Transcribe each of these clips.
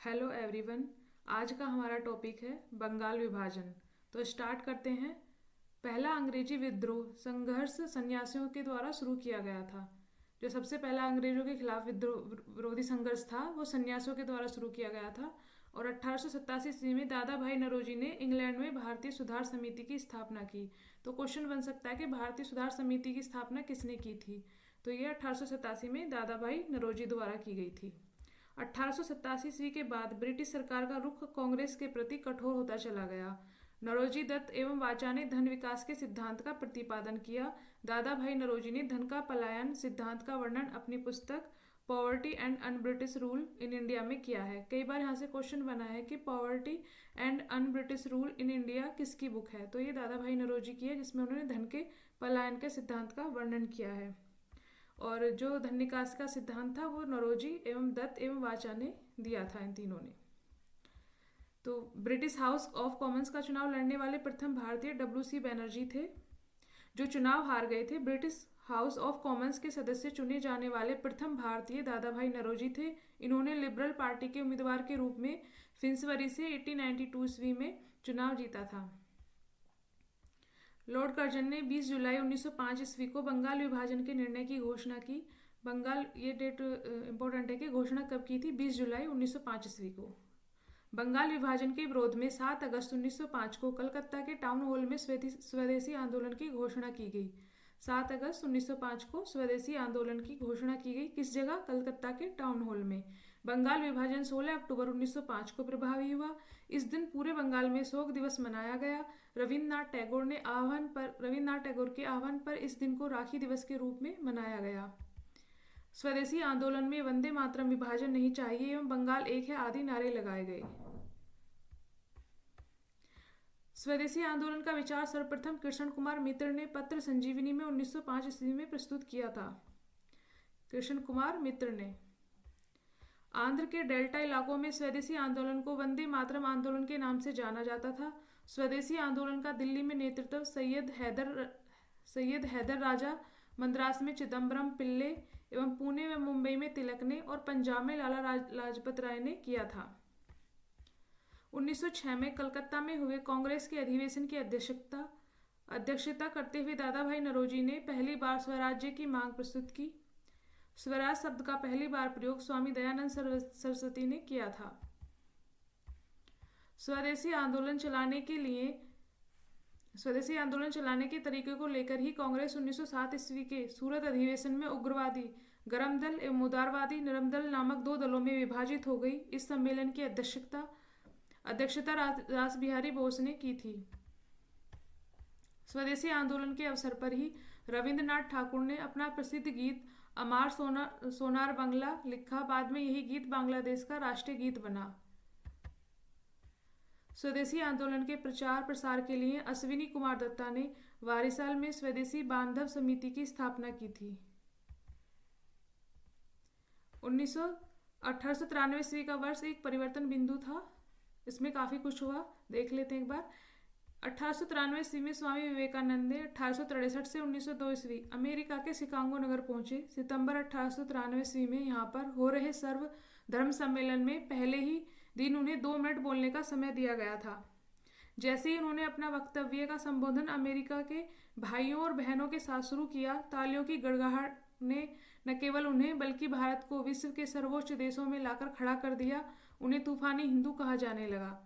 Hello everyone. आज का हमारा टॉपिक है बंगाल विभाजन। तो स्टार्ट करते हैं। पहला अंग्रेजी विद्रोह संघर्ष सन्यासियों के द्वारा शुरू किया गया था। जो सबसे पहला अंग्रेजों के खिलाफ विद्रोह विरोधी संघर्ष था वो सन्यासियों के द्वारा शुरू किया गया था। और 1887 ईस्वी में दादा भाई नौरोजी ने इंग्लैंड में भारतीय सुधार समिति की स्थापना की। तो क्वेश्चन बन सकता है कि भारतीय सुधार समिति की स्थापना किसने की थी। तो ये 1887 में दादा भाई नौरोजी द्वारा की गई थी। 1887 ईस्वी के बाद ब्रिटिश सरकार का रुख कांग्रेस के प्रति कठोर होता चला गया। नौरोजी दत्त एवं वाचा ने धन विकास के सिद्धांत का प्रतिपादन किया। दादा भाई नौरोजी ने धन का पलायन सिद्धांत का वर्णन अपनी पुस्तक poverty and un British rule in India में किया है। कई बार यहाँ से क्वेश्चन बना है कि poverty and un British rule in India किसकी बुक है। तो ये दादा भाई नौरोजी की है, जिसमें उन्होंने धन के पलायन के सिद्धांत का वर्णन किया है। और जो धन निकास का सिद्धांत था वो नौरोजी एवं दत्त एवं वाचा ने दिया था, इन तीनों ने। तो ब्रिटिश हाउस ऑफ कॉमन्स का चुनाव लड़ने वाले प्रथम भारतीय WC बैनर्जी थे, जो चुनाव हार गए थे। ब्रिटिश हाउस ऑफ कॉमन्स के सदस्य चुने जाने वाले प्रथम भारतीय दादा भाई नौरोजी थे। इन्होंने लिबरल पार्टी के उम्मीदवार के रूप में फिंसबरी से 1892 ईस्वी में चुनाव जीता था। लॉर्ड कर्जन ने 20 जुलाई 1905 ईस्वी को बंगाल विभाजन के निर्णय की घोषणा की। बंगाल, ये डेट इंपॉर्टेंट है कि घोषणा कब की थी, 20 जुलाई 1905 ईस्वी को। बंगाल विभाजन के विरोध में 7 अगस्त 1905 को कलकत्ता के टाउन हॉल में स्वदेशी आंदोलन की घोषणा की गई। 7 अगस्त 1905 को स्वदेशी आंदोलन की घोषणा की गई। किस जगह? कलकत्ता के टाउन हॉल में। बंगाल विभाजन 16 अक्टूबर 1905 को प्रभावी हुआ। इस दिन पूरे बंगाल में शोक दिवस मनाया गया। रविन्द्रनाथ टैगोर के आह्वान पर इस दिन को राखी दिवस के रूप में मनाया गया। स्वदेशी आंदोलन में वंदे मातरम, विभाजन नहीं चाहिए एवं बंगाल एक है आदि नारे लगाए गए। स्वदेशी आंदोलन का विचार सर्वप्रथम कृष्ण कुमार मित्र ने पत्र संजीवनी में 1905 ईस्वी में प्रस्तुत किया था। कृष्ण कुमार मित्र ने आंध्र के डेल्टा इलाकों में स्वदेशी आंदोलन को वंदे मातरम आंदोलन के नाम से जाना जाता था। स्वदेशी आंदोलन का दिल्ली में नेतृत्व सैयद हैदर राजा, मद्रास में चिदम्बरम पिल्ले एवं पुणे व मुंबई में तिलक ने और पंजाब में लाला लाजपत राय ने किया था। 1906 में कलकत्ता में हुए कांग्रेस के अधिवेशन की अध्यक्षता करते हुए दादा भाई नौरोजी ने पहली बार स्वराज्य की मांग प्रस्तुत की। स्वराज शब्द का पहली बार प्रयोग स्वामी दयानंद सरस्वती ने किया था। स्वदेशी आंदोलन चलाने के तरीके को लेकर ही कांग्रेस 1907 ईस्वी के सूरत अधिवेशन में उग्रवादी गरम दल एवं उदारवादी नरम दल नामक 2 दलों में विभाजित हो गई। इस सम्मेलन की अध्यक्षता रासबिहारी बोस ने की थी। स्वदेशी आंदोलन के अवसर पर ही रविन्द्रनाथ ठाकुर ने अपना प्रसिद्ध गीत अमार सोनार बंगला लिखा। बाद में यही गीत बांग्लादेश का राष्ट्रीय गीत बना। स्वदेशी आंदोलन के प्रचार प्रसार के लिए अश्विनी कुमार दत्ता ने वारिसाल में स्वदेशी बांधव समिति की स्थापना की थी। 1893 ईस्वी का वर्ष एक परिवर्तन बिंदु था। इसमें काफी कुछ हुआ, देख लेते हैं एक बार। 1893 ईस्वी में स्वामी विवेकानंद ने 1863 से 1902 ईस्वी अमेरिका के शिकागो नगर पहुंचे। सितंबर 1893 ईस्वी में यहाँ पर हो रहे सर्व धर्म सम्मेलन में पहले ही दिन उन्हें 2 मिनट बोलने का समय दिया गया था। जैसे ही उन्होंने अपना वक्तव्य का संबोधन अमेरिका के भाइयों और बहनों के साथ शुरू किया, तालियों की गड़गड़ाहट ने न केवल उन्हें बल्कि भारत को विश्व के सर्वोच्च देशों में लाकर खड़ा कर दिया। उन्हें तूफानी हिंदू कहा जाने लगा।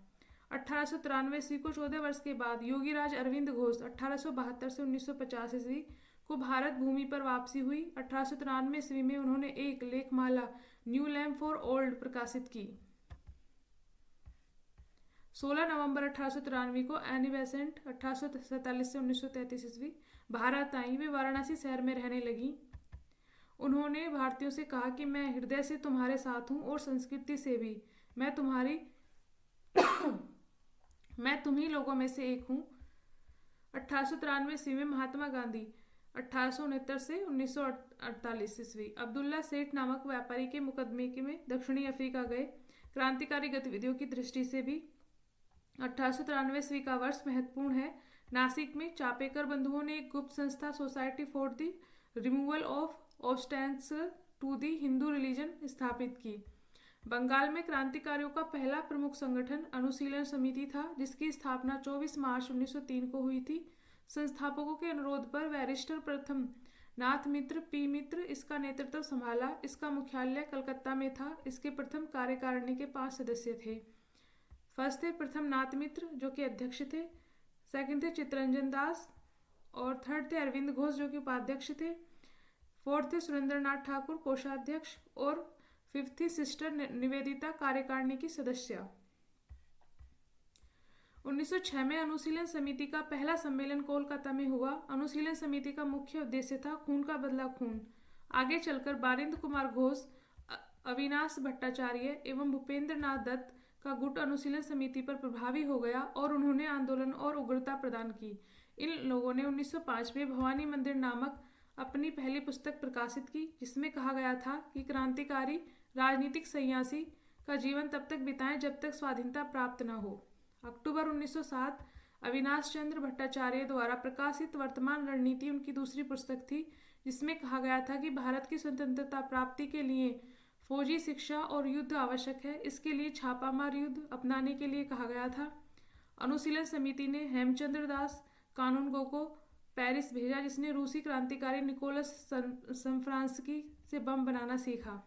1893 ईस्वी को 14 वर्ष के बाद योगी राज अरविंद घोष 1872 से 1950 ईस्वी को भारत भूमि पर वापसी हुई। 1893 ईस्वी में उन्होंने एक लेखमाला न्यू लैम्प फॉर ओल्ड प्रकाशित की। 16 नवंबर 1893 को एनी बेसेंट 1847 से 1933 ईस्वी भारत आई। वे वाराणसी शहर में रहने लगी। उन्होंने भारतीयों से कहा कि मैं हृदय से तुम्हारे साथ हूँ और संस्कृति से भी। मैं तुम्ही लोगों में से एक हूँ। 1893 ईस्वी में महात्मा गांधी 1869 से 1948 ईस्वी अब्दुल्ला सेठ नामक व्यापारी के मुकदमे में दक्षिणी अफ्रीका गए। क्रांतिकारी गतिविधियों की दृष्टि से भी 1893 ईस्वी का वर्ष महत्वपूर्ण है। नासिक में चापेकर बंधुओं ने एक गुप्त संस्था society for the removal of obstacles to the Hindu religion स्थापित की। बंगाल में क्रांतिकारियों का पहला प्रमुख संगठन अनुशीलन समिति था, जिसकी स्थापना 24 मार्च 1903 को हुई थी। संस्थापकों के अनुरोध पर बैरिस्टर प्रथम नाथ मित्र पी मित्र इसका नेतृत्व संभाला। इसका मुख्यालय कलकत्ता में था। इसके प्रथम कार्यकारिणी के 5 सदस्य थे। फर्स्ट थे प्रथम नाथ मित्र जो कि अध्यक्ष थे, सेकंड थे चित्तरंजन दास, और थर्ड थे अरविंद घोष जो कि उपाध्यक्ष थे, फोर्थ थे सुरेंद्रनाथ ठाकुर कोषाध्यक्ष, और फिफ्थ थी सिस्टर निवेदिता कार्यकारिणी की सदस्य। 1906 में अनुशीलन समिति का पहला सम्मेलन कोलकाता में हुआ। अनुशीलन समिति का मुख्य उद्देश्य था खून का बदला खून। आगे चलकर बारिंद्र कुमार घोष, अविनाश भट्टाचार्य एवं भूपेंद्र नाथ दत्त का गुट अनुशीलन समिति पर प्रभावी हो गया और उन्होंने आंदोलन और उग्रता प्रदान की। इन लोगों ने 1905 में भवानी मंदिर नामक अपनी पहली पुस्तक प्रकाशित की, जिसमें कहा गया था कि क्रांतिकारी राजनीतिक सन्यासी का जीवन तब तक बिताएं जब तक स्वाधीनता प्राप्त न हो। अक्टूबर 1907 अविनाश चंद्र भट्टाचार्य द्वारा प्रकाशित वर्तमान रणनीति उनकी दूसरी पुस्तक थी, जिसमें कहा गया था कि भारत की स्वतंत्रता प्राप्ति के लिए फौजी शिक्षा और युद्ध आवश्यक है। इसके लिए छापामार युद्ध अपनाने के लिए कहा गया था। अनुशीलन समिति ने हेमचंद्र दास कानूनगो को पेरिस भेजा, जिसने रूसी क्रांतिकारी निकोलस संफ्रांस्की से बम बनाना सीखा।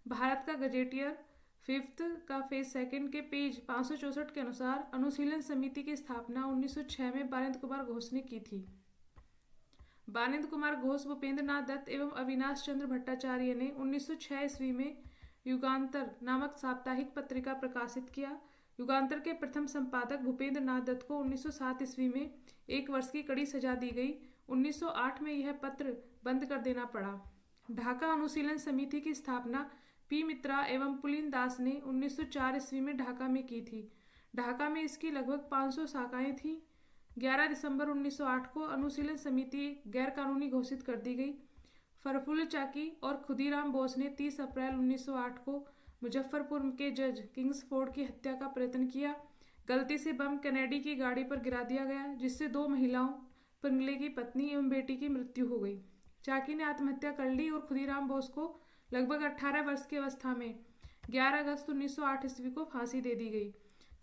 भारत का गजेटियर फिफ्थ का फेज सेकंड के पेज 564 के अनुसार अनुशीलन समिति की स्थापना 1906 में बारिंद्र कुमार घोष ने की थी। बारिंद्र कुमार घोष भूपेंद्र नाथ दत्त एवं अविनाश चंद्र भट्टाचार्य ने 1906 ईस्वी में युगांतर नामक साप्ताहिक पत्रिका प्रकाशित किया। युगांतर के प्रथम संपादक भूपेंद्र नाथ दत्त को 1907 ईस्वी में 1 वर्ष की कड़ी सजा दी गई। 1908 में यह पत्र बंद कर देना पड़ा। ढाका अनुशीलन समिति की स्थापना पी मित्रा एवं पुलिन दास ने 1904 ईस्वी में ढाका में की थी। ढाका में इसकी लगभग 500 शाखाएं थीं। 11 दिसंबर 1908 को अनुशीलन समिति गैरकानूनी घोषित कर दी गई। फरफुल्ल चाकी और खुदीराम बोस ने 30 अप्रैल 1908 को मुजफ्फरपुर के जज किंग्सफोर्ड की हत्या का प्रयत्न किया। गलती से बम कैनेडी की गाड़ी पर गिरा दिया गया, जिससे 2 महिलाओं, पिंगले की पत्नी एवं बेटी की मृत्यु हो गई। चाकी ने आत्महत्या कर ली और खुदीराम बोस को लगभग 18 वर्ष की अवस्था में 11 अगस्त 1908 ईस्वी को फांसी दे दी गई।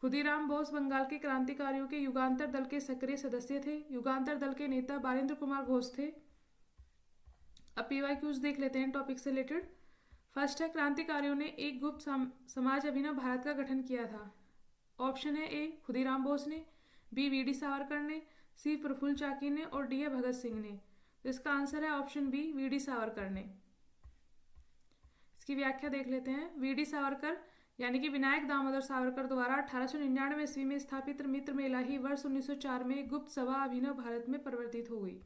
खुदीराम बोस बंगाल के क्रांतिकारियों के युगांतर दल के सक्रिय सदस्य थे। युगांतर दल के नेता बारिंद्र कुमार घोष थे। अब PYQs देख लेते हैं टॉपिक से रिलेटेड। फर्स्ट है, क्रांतिकारियों ने एक गुप्त समाज अभिनव भारत का गठन किया था। ऑप्शन है ए खुदीराम बोस ने, बी वीडी सावरकर ने, सी प्रफुल्ल चाकी ने, और डी है भगत सिंह ने। तो इसका आंसर है ऑप्शन बी वीडी सावरकर ने। इसकी व्याख्या देख लेते हैं। वीडी सावरकर यानी कि विनायक दामोदर सावरकर द्वारा 1899 ईस्वी में स्थापित मित्र मेला ही वर्ष 1904 में गुप्त सभा अभिनव भारत में परिवर्तित हो गई।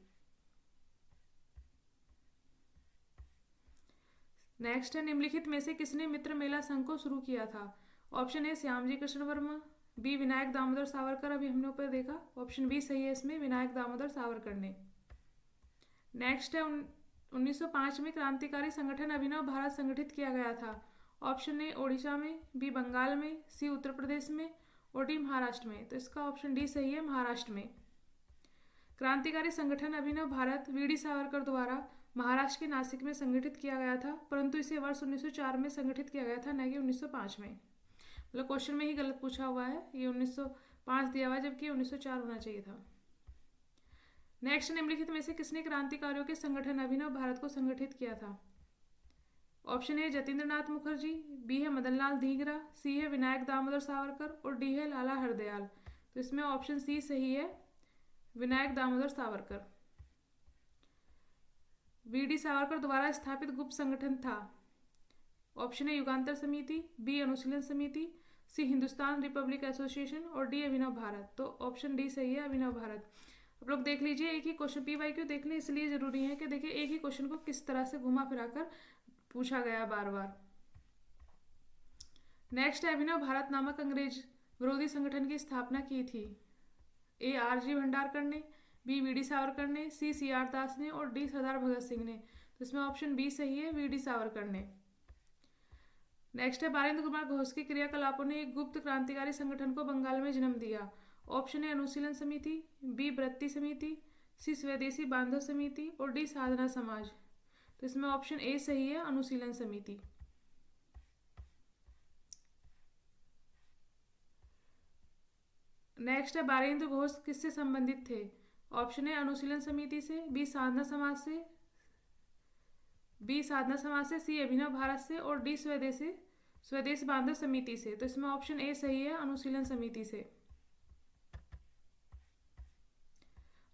नेक्स्ट है, निम्नलिखित में से किसने मित्र मेला संघ को शुरू किया था? Option A Shyamji Krishna Varma, B Vinayak Damodar Savarkar, अभी हमने ऊपर देखा। ऑप्शन बी सही है इसमें, विनायक दामोदर सावरकर ने। नेक्स्ट है, 1905 में क्रांतिकारी संगठन अभिनव भारत संगठित किया गया था। ऑप्शन ए ओडिशा में, बी बंगाल में, सी उत्तर प्रदेश में, और डी महाराष्ट्र में। तो इसका ऑप्शन डी सही है, महाराष्ट्र में। क्रांतिकारी संगठन अभिनव भारत वीडी सावरकर द्वारा महाराष्ट्र के नासिक में संगठित किया गया था, परंतु इसे वर्ष 1904 में संगठित किया गया था, न कि 1905 में। मतलब क्वेश्चन में ही गलत पूछा हुआ है, ये 1905 दिया हुआ है जबकि 1904 होना चाहिए था। नेक्स्ट, निम्नलिखित में से किसने क्रांतिकारियों के संगठन अभिनव भारत को संगठित किया था? Option A Jatindra Nath Mukherjee, B है मदन लाल धींगरा, सी है विनायक दामोदर सावरकर, और डी है लाला हरदयाल। तो इसमें ऑप्शन सी सही है, विनायक दामोदर सावरकर। वीडी सावरकर द्वारा स्थापित गुप्त संगठन था। ऑप्शन ए युगांतर समिति, बी अनुशीलन समिति, सी हिंदुस्तान रिपब्लिक एसोसिएशन, और डी अभिनव भारत। तो ऑप्शन डी सही है, अभिनव भारत। आप लोग देख लीजिए, एक ही क्वेश्चन PYQ देखने इसलिए जरूरी है कि देखिए एक ही क्वेश्चन को किस तरह से घुमा फिराकर पूछा गया बार बार। नेक्स्ट है, अभिनव भारत नामक अंग्रेज विरोधी संगठन की स्थापना की थी। ए RG भंडारकर ने, बी वीडी सावरकर ने, सी CR दास ने, और डी सरदार भगत सिंह ने। तो इसमें ऑप्शन बी सही है, वीडी सावरकर ने। नेक्स्ट है, बारिंद्र कुमार घोष के क्रियाकलापों ने एक गुप्त क्रांतिकारी संगठन को बंगाल में जन्म दिया। ऑप्शन ए अनुशीलन समिति, बी व्रत्ति समिति, सी स्वदेशी बांधव समिति, और डी साधना समाज। तो इसमें ऑप्शन ए सही है, अनुशीलन समिति। नेक्स्ट है बारेंद्र घोष किससे संबंधित थे? ऑप्शन ए अनुशीलन समिति से, बी साधना समाज से, सी अभिनव भारत से और डी स्वदेश बांधव समिति से। तो इसमें ऑप्शन ए सही है, अनुशीलन समिति से।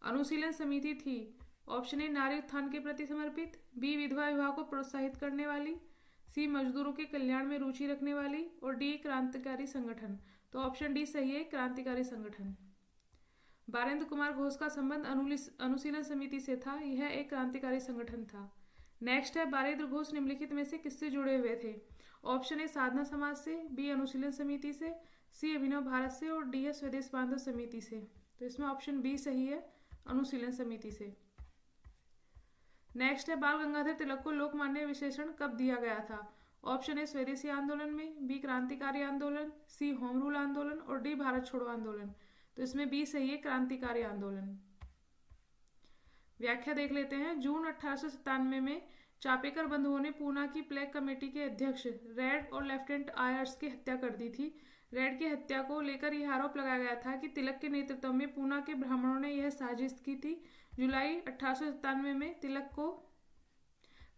अनुशीलन समिति थी ऑप्शन ए नारी उत्थान के प्रति समर्पित, बी विधवा विवाह को प्रोत्साहित करने वाली, सी मजदूरों के कल्याण में रुचि रखने वाली और डी क्रांतिकारी संगठन। तो ऑप्शन डी सही है, क्रांतिकारी संगठन। बारेंद्र कुमार घोष का संबंध अनुशीलन समिति से था, यह एक क्रांतिकारी संगठन था। नेक्स्ट है बारेंद्र घोष निम्नलिखित में से किससे जुड़े हुए थे? ऑप्शन ए साधना समाज से, बी अनुशीलन समिति से, सी अभिनव भारत से और डी है स्वदेश बांधव समिति से। तो इसमें ऑप्शन बी सही है, अनुशीलन समिति से। नेक्स्ट है बाल गंगाधर तिलक को लोकमान्य विशेषण कब दिया गया था? ऑप्शन ए स्वदेशी आंदोलन में, बी क्रांतिकारी आंदोलन, सी होम रूल आंदोलन और डी भारत छोड़ो आंदोलन। तो इसमें बी सही है, क्रांतिकारी आंदोलन। व्याख्या देख लेते हैं। जून 1897 में चापेकर बंधुओं ने पूना की प्लेग कमेटी के अध्यक्ष रेड और लेफ्टिनेंट आयर्स की हत्या कर दी थी। रेड की हत्या को लेकर यह आरोप लगाया गया था कि तिलक के नेतृत्व में पूना के ब्राह्मणों ने यह साजिश की थी। जुलाई 1897 में तिलक को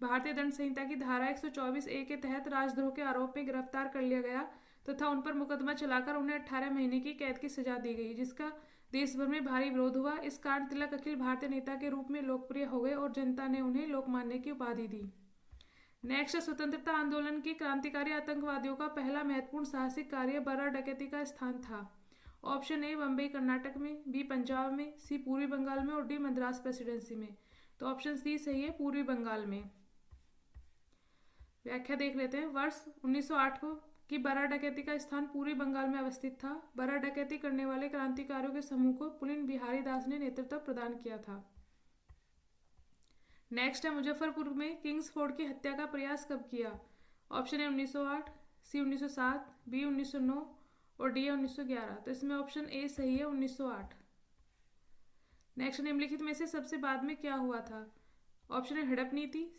भारतीय दंड संहिता की धारा 124 ए के तहत राजद्रोह के आरोप में गिरफ्तार कर लिया गया तथा उन पर मुकदमा चलाकर उन्हें 18 महीने की कैद की सजा दी गई, जिसका देश भर में भारी विरोध हुआ। इस कारण तिलक अखिल भारतीय नेता के रूप में लोकप्रिय हो गए और जनता ने उन्हें लोकमान्य की उपाधि दी। नेक्स्ट, स्वतंत्रता आंदोलन की क्रांतिकारी आतंकवादियों का पहला महत्वपूर्ण साहसिक कार्य बर्रा डकैती का स्थान था। ऑप्शन ए बम्बई कर्नाटक में, बी पंजाब में, सी पूर्वी बंगाल में और डी मद्रास प्रेसिडेंसी में। तो ऑप्शन सी सही है, पूर्वी बंगाल में। व्याख्या देख लेते हैं। वर्ष 1908 को कि बर्रा डकैती का स्थान पूर्वी बंगाल में अवस्थित था। बर्रा डकैती करने वाले क्रांतिकारियों के समूह को पुलिन बिहारी दास ने नेतृत्व प्रदान किया था। नेक्स्ट है मुजफ्फरपुर में किंग्स फोर्ड की हत्या का प्रयास कब किया? ऑप्शन ए 1908, सी 1907, बी 1909 और डी 1911। तो इसमें ऑप्शन ए सही है, 1908। नेक्स्ट, निम्नलिखित में से सबसे बाद में क्या हुआ था? ऑप्शन ए हड़प नीति,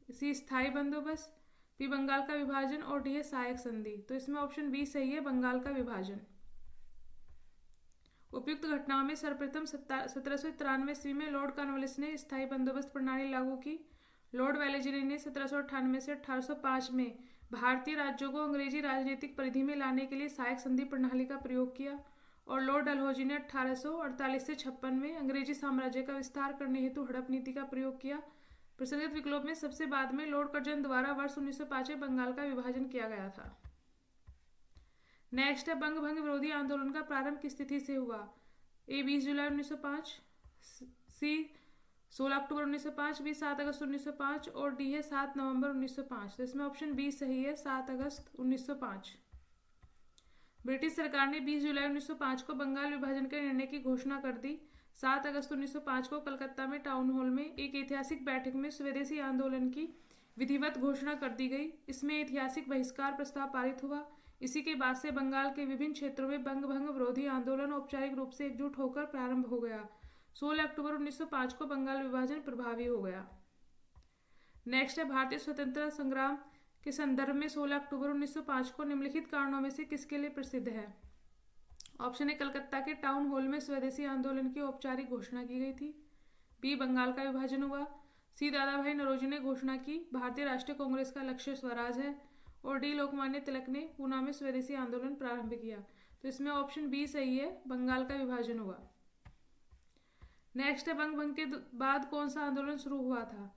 सी स्थायी बंदोबस्त, बी बंगाल का विभाजन और डी है सहायक संधि। तो इसमें ऑप्शन बी सही है, बंगाल का विभाजन। उपयुक्त घटनाओं में सर्वप्रथम 1793 ईस्वी में लॉर्ड कॉर्नवालिस ने स्थायी बंदोबस्त प्रणाली लागू की। लॉर्ड वेलेस्ली ने 1798 से 1805 में भारतीय राज्यों को अंग्रेजी राजनीतिक परिधि में लाने के लिए सहायक संधि प्रणाली का प्रयोग किया और लॉर्ड डलहौजी ने 1848 से 56 में अंग्रेजी साम्राज्य का विस्तार करने हेतु हड़प नीति का प्रयोग किया। प्रचलित विकल्प में सबसे बाद में लॉर्ड कर्जन द्वारा वर्ष 1905 में बंगाल का विभाजन किया गया था। नेक्स्ट है बंग भंग विरोधी आंदोलन का प्रारंभ किस तिथि से हुआ? ए 20 जुलाई 1905, सी 16 अक्टूबर 1905, बी 7 अगस्त 1905 और डी है 7 नवंबर 1905। तो इसमें ऑप्शन बी सही है, 7 अगस्त 1905। ब्रिटिश सरकार ने 20 जुलाई 1905 को बंगाल विभाजन के निर्णय की घोषणा कर दी। 7 अगस्त 1905 को कलकत्ता में टाउन हॉल में एक ऐतिहासिक बैठक में स्वदेशी आंदोलन की विधिवत घोषणा कर दी गई। इसमें ऐतिहासिक बहिष्कार प्रस्ताव पारित हुआ। इसी के बाद से बंगाल के विभिन्न क्षेत्रों में बंग भंग विरोधी आंदोलन औपचारिक रूप से एकजुट होकर प्रारंभ हो गया। 16 अक्टूबर 1905 को बंगाल विभाजन प्रभावी हो गया। नेक्स्ट है भारतीय स्वतंत्रता संग्राम के संदर्भ में 16 अक्टूबर 1905 को निम्नलिखित कारणों में से किसके लिए प्रसिद्ध है? ऑप्शन ए कलकत्ता के टाउन हॉल में स्वदेशी आंदोलन की औपचारिक घोषणा की गई थी, बी बंगाल का विभाजन हुआ, सी दादा भाई नौरोजी ने घोषणा की भारतीय राष्ट्रीय कांग्रेस का लक्ष्य स्वराज है और डी लोकमान्य तिलक ने पूना में स्वदेशी आंदोलन प्रारंभ किया। तो इसमें ऑप्शन बी सही है, बंगाल का विभाजन हुआ। नेक्स्ट है बंग भंग के बाद कौन सा आंदोलन शुरू हुआ था?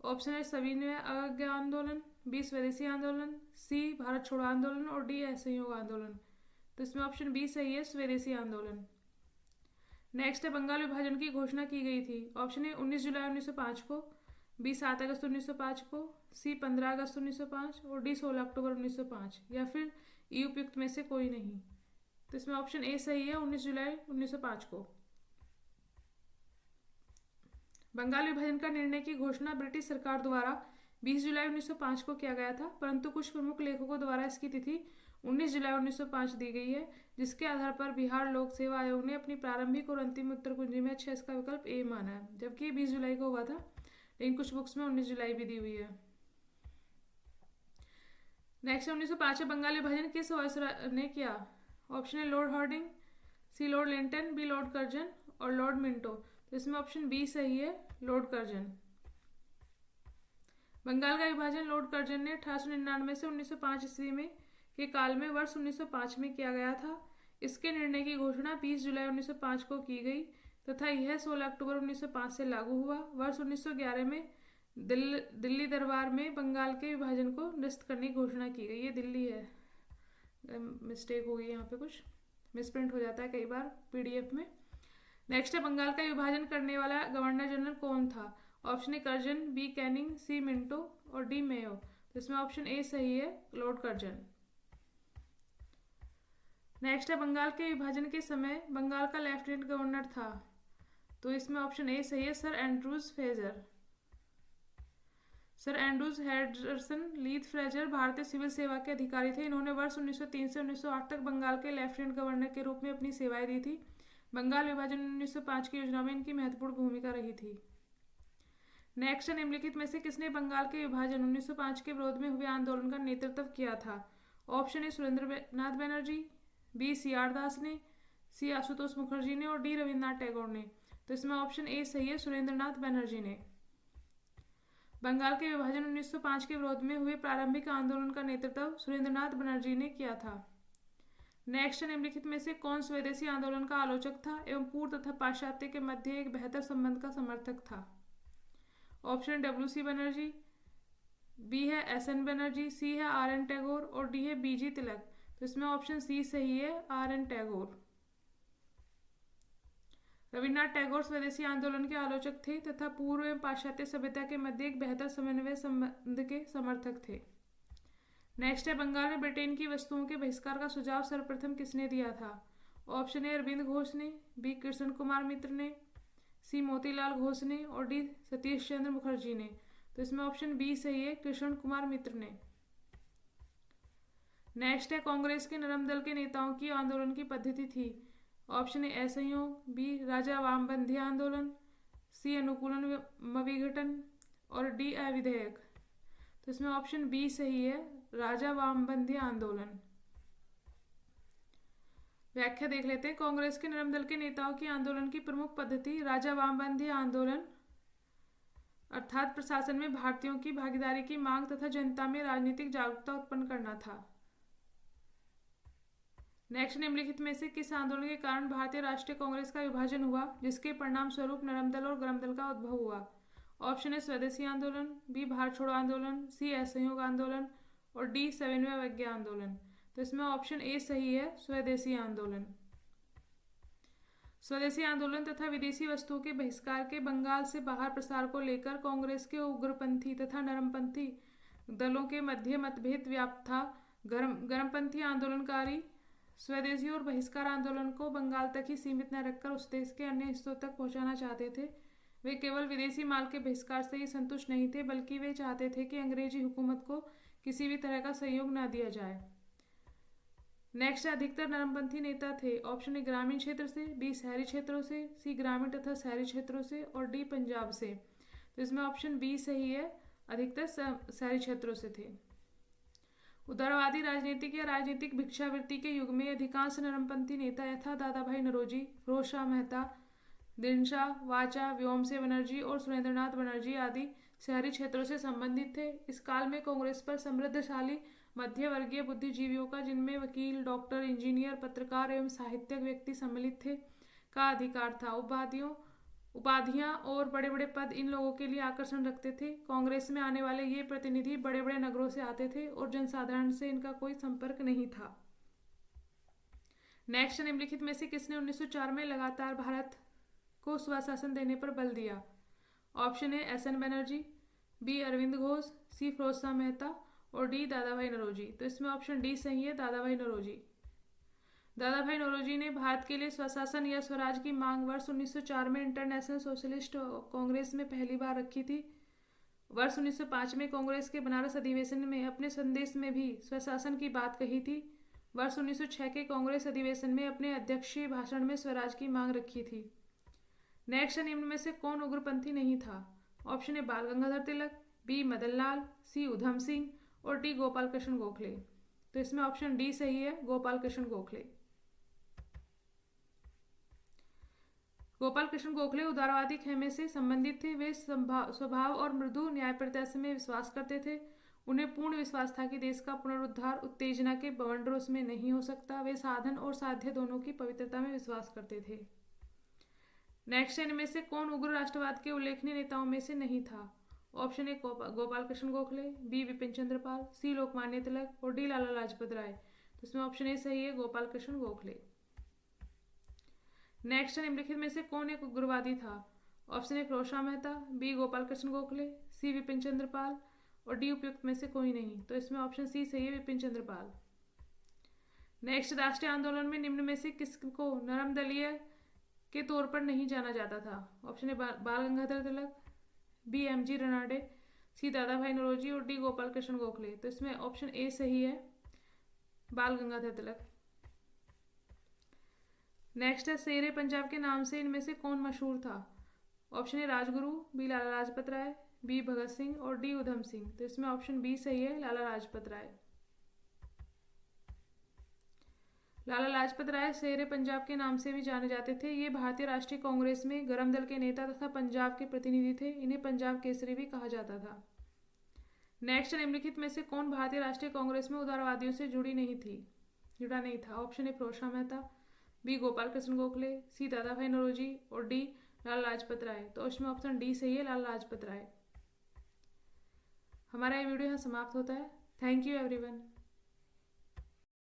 ऑप्शन है सविनय अवज्ञा आंदोलन, बी स्वदेशी आंदोलन, सी भारत छोड़ो आंदोलन और डी असहयोग आंदोलन। तो इसमें ऑप्शन बी सही है, स्वदेशी आंदोलन। नेक्स्ट है बंगाल विभाजन की घोषणा की गई थी। ऑप्शन ए 19 जुलाई 1905 को, बी 7 अगस्त 1905 को, सी 15 अगस्त 1905 और डी 16 अक्टूबर 1905 या फिर ई उपयुक्त में से कोई नहीं। तो इसमें ऑप्शन ए सही है, 19 जुलाई 1905 को। बंगाल विभाजन का निर्णय की घोषणा ब्रिटिश सरकार द्वारा 20 जुलाई 1905 को किया गया था, परंतु कुछ प्रमुख लेखकों द्वारा इसकी तिथि 19 जुलाई 1905 दी गई है, जिसके आधार पर बिहार लोक सेवा आयोग ने अपनी प्रारंभिक और अंतिम उत्तर कुंजी में अच्छा इसका विकल्प ए माना है, जबकि 20 जुलाई को हुआ था, लेकिन कुछ बुक्स में 19 जुलाई भी दी हुई है। नेक्स्ट 1905 में बंगाल विभाजन किस वायसराय ने किया? Option A lord Hardinge, C lord Lytton, B lord Curzon और लॉर्ड मिंटो। तो इसमें ऑप्शन बी सही है, लॉर्ड कर्जन। बंगाल का विभाजन लॉर्ड कर्जन ने 1899 से 1905 ईस्वी में के काल में वर्ष 1905 में किया गया था। इसके निर्णय की घोषणा 20 जुलाई 1905 को की गई तथा यह 16 अक्टूबर 1905 से लागू हुआ। वर्ष 1911 में दिल्ली दरबार में बंगाल के विभाजन को निरस्त करने की घोषणा की गई। ये दिल्ली है, मिस्टेक हो गई, यहाँ पे कुछ मिसप्रिंट हो जाता है कई बार पीडीएफ में। नेक्स्ट है, बंगाल का विभाजन करने वाला गवर्नर जनरल कौन था? Option A Curzon, B Canning, C Minto और डी मेयो। तो इसमें ऑप्शन ए सही है, लॉर्ड कर्जन। नेक्स्ट है, बंगाल के विभाजन के समय बंगाल का लेफ्टिनेंट गवर्नर था। तो इसमें ऑप्शन ए सही है, sir Andrews Fraser. Sir Andrews Henderson Leith Fraser भारतीय सिविल सेवा के अधिकारी थे। इन्होंने वर्ष 1903 से 1908 तक बंगाल के लेफ्टिनेंट गवर्नर के रूप में अपनी सेवाएं दी थी। बंगाल विभाजन 1905 की योजना में इनकी महत्वपूर्ण भूमिका रही थी। नेक्स्ट, निम्नलिखित में से किसने बंगाल के विभाजन 1905 के विरोध में हुए आंदोलन का नेतृत्व किया था? Option A Surendra Nath Banerjee, B C R Das ने, सी आशुतोष मुखर्जी ने और डी रविन्द्रनाथ टैगोर ने। तो इसमें ऑप्शन ए सही है, सुरेंद्र नाथ बनर्जी ने। बंगाल के विभाजन 1905 के विरोध में हुए प्रारंभिक आंदोलन का नेतृत्व सुरेंद्रनाथ बनर्जी ने किया था। नेक्स्ट, निम्नलिखित में से कौन स्वदेशी आंदोलन का आलोचक था एवं पूर्व तथा पाश्चात्य के मध्य एक बेहतर संबंध का समर्थक था? Option W C Banerjee, B है एस एन बनर्जी, सी है आर एन टैगोर और डी है बी जी तिलक। तो इसमें ऑप्शन सी सही है, आर एन टैगोर। रविन्द्रनाथ टैगोर स्वदेशी आंदोलन के आलोचक थे तथा पूर्व एवं पाश्चात्य सभ्यता के मध्य एक बेहतर समन्वय संबंध के समर्थक थे। नेक्स्ट है, बंगाल में ब्रिटेन की वस्तुओं के बहिष्कार का सुझाव सर्वप्रथम किसने दिया था? ऑप्शन ए अरविंद घोष ने, बी कृष्ण कुमार मित्र ने, सी मोतीलाल घोष ने और डी सतीश चंद्र मुखर्जी ने। तो इसमें ऑप्शन बी सही है, कृष्ण कुमार मित्र ने। नेक्स्ट है, कांग्रेस के नरम दल के नेताओं की आंदोलन की पद्धति थी। ऑप्शन ए असहयोग, बी राजा वामबंधी आंदोलन, सी अनुकूलन विघटन और डी अविधेयक। तो इसमें ऑप्शन बी सही है, राजा वामबंधी आंदोलन। व्याख्या देख लेते हैं। कांग्रेस के नरम दल के नेताओं की आंदोलन की प्रमुख पद्धति राजा वामबंधी आंदोलन अर्थात प्रशासन में भारतीयों की भागीदारी की मांग तथा जनता में राजनीतिक जागरूकता उत्पन्न करना था। नेक्स्ट, निम्नलिखित में से किस आंदोलन के कारण भारतीय राष्ट्रीय कांग्रेस का विभाजन हुआ जिसके परिणाम स्वरूप नरम दल और गरम दल का उद्भव हुआ? ऑप्शन ए स्वदेशी आंदोलन, बी भारत छोड़ो आंदोलन, सी असहयोग आंदोलन और डी सविनय अवज्ञा आंदोलन। तो इसमें ऑप्शन ए सही है, स्वदेशी आंदोलन। स्वदेशी आंदोलन तथा विदेशी वस्तुओं के बहिष्कार के बंगाल से बाहर प्रसार को लेकर कांग्रेस के उग्रपंथी तथा नरमपंथी दलों के मध्य मतभेद व्याप्त था। गरमपंथी आंदोलनकारी स्वदेशी और बहिष्कार आंदोलन को बंगाल तक ही सीमित न रखकर उस देश के अन्य हिस्सों तक पहुंचाना चाहते थे। वे केवल विदेशी माल के बहिष्कार से ही संतुष्ट नहीं थे, बल्कि वे चाहते थे कि अंग्रेजी हुकूमत को किसी भी तरह का सहयोग न दिया जाए। नेक्स्ट, अधिकतर नरमपंथी नेता थे। ऑप्शन ए ग्रामीण क्षेत्र से, बी शहरी क्षेत्रों से, सी ग्रामीण तथा शहरी क्षेत्रों से और डी पंजाब से। तो इसमें ऑप्शन बी सही है, अधिकतर शहरी क्षेत्रों से थे। उदारवादी राजनीतिक या राजनीतिक भिक्षावृत्ति के युग में अधिकांश नरमपंथी नेता यथा दादा भाई नौरोजी, फिरोज शाह मेहता, दिनशाह वाचा, व्योमसेन बनर्जी और सुरेंद्रनाथ बनर्जी आदि शहरी क्षेत्रों से संबंधित थे। इस काल में कांग्रेस पर समृद्धशाली मध्य वर्गीय बुद्धिजीवियों का, जिनमें वकील, डॉक्टर, इंजीनियर, पत्रकार एवं साहित्यिक व्यक्ति सम्मिलित थे, का अधिकार था। उपाधियां और बड़े बड़े पद इन लोगों के लिए आकर्षण रखते थे। कांग्रेस में आने वाले ये प्रतिनिधि बड़े बड़े नगरों से आते थे और जनसाधारण से इनका कोई संपर्क नहीं था। नेक्स्ट, निम्नलिखित में से किसने 1904 में लगातार भारत को स्वशासन देने पर बल दिया? Option A S N Banerjee, B Aurobindo Ghosh, C Firoz Shah Mehta और डी दादा भाई नौरोजी। तो इसमें ऑप्शन डी सही है, दादा भाई नौरोजी। दादा भाई नौरोजी ने भारत के लिए स्वशासन या स्वराज की मांग वर्ष 1904 में इंटरनेशनल सोशलिस्ट कांग्रेस में पहली बार रखी थी। वर्ष 1905 में कांग्रेस के बनारस अधिवेशन में अपने संदेश में भी स्वशासन की बात कही थी। वर्ष 1906 के कांग्रेस अधिवेशन में अपने अध्यक्षीय भाषण में स्वराज की मांग रखी थी। नेक्स्ट, निम्न में से कौन उग्रपंथी नहीं था? ऑप्शन ए बाल गंगाधर तिलक, बी मदन लाल, सी उधम सिंह और डी गोपाल कृष्ण गोखले। तो इसमें ऑप्शन डी सही है, गोपाल कृष्ण गोखले। गोपाल कृष्ण गोखले उदारवादी खेमे से संबंधित थे। वे स्वभाव और मृदु न्याय प्रत्याशा में विश्वास करते थे। उन्हें पूर्ण विश्वास था कि देश का पुनरुद्धार उत्तेजना के बवंडरों में नहीं हो सकता। वे साधन और साध्य दोनों की पवित्रता में विश्वास करते थे। नेक्स्ट है, इनमें से कौन उग्र राष्ट्रवाद के उल्लेखनीय नेताओं में से नहीं था? Option A Gopal Krishna Gokhale, B Bipin Chandra Pal, C Lokmanya Tilak और डी लाला लाजपत राय। तो इसमें ऑप्शन ए सही है, गोपाल कृष्ण गोखले। नेक्स्ट है, निम्नलिखित में से कौन एक उग्रवादी था? Option A Firoz Shah Mehta, B Gopal Krishna Gokhale, C Bipin Chandra Pal और डी उपयुक्त में से कोई नहीं। तो इसमें ऑप्शन सी सही है, बिपिन चंद्र पाल। नेक्स्ट, राष्ट्रीय आंदोलन में निम्न में से किसको नरम दलीय के तौर पर नहीं जाना जाता था? ऑप्शन ए बाल गंगाधर तिलक, बी एमजी रनाडे, सी दादा भाई नौरोजी और डी गोपाल कृष्ण गोखले। तो इसमें ऑप्शन ए सही है, बाल गंगाधर तिलक। नेक्स्ट है, शेरे पंजाब के नाम से इनमें से कौन मशहूर था? Option A Rajguru, B Lala Lajpat Rai, B Bhagat Singh और डी उधम सिंह। तो इसमें ऑप्शन बी सही है, लाला लाजपत राय। लाला लाजपत राय शेरे पंजाब के नाम से भी जाने जाते थे। ये भारतीय राष्ट्रीय कांग्रेस में गरम दल के नेता तथा पंजाब के प्रतिनिधि थे। इन्हें पंजाब केसरी भी कहा जाता था। नेक्स्ट, निम्नलिखित में से कौन भारतीय राष्ट्रीय कांग्रेस में उदारवादियों से जुड़ा नहीं था? Option A Firoz Shah Mehta, B Gopal Krishna Gokhale, C Dadabhai Naoroji और डी लाला लाजपत राय। तो इसमें ऑप्शन डी सही है, लाला लाजपत राय। हमारा ये वीडियो यहाँ समाप्त होता है। Thank you everyone.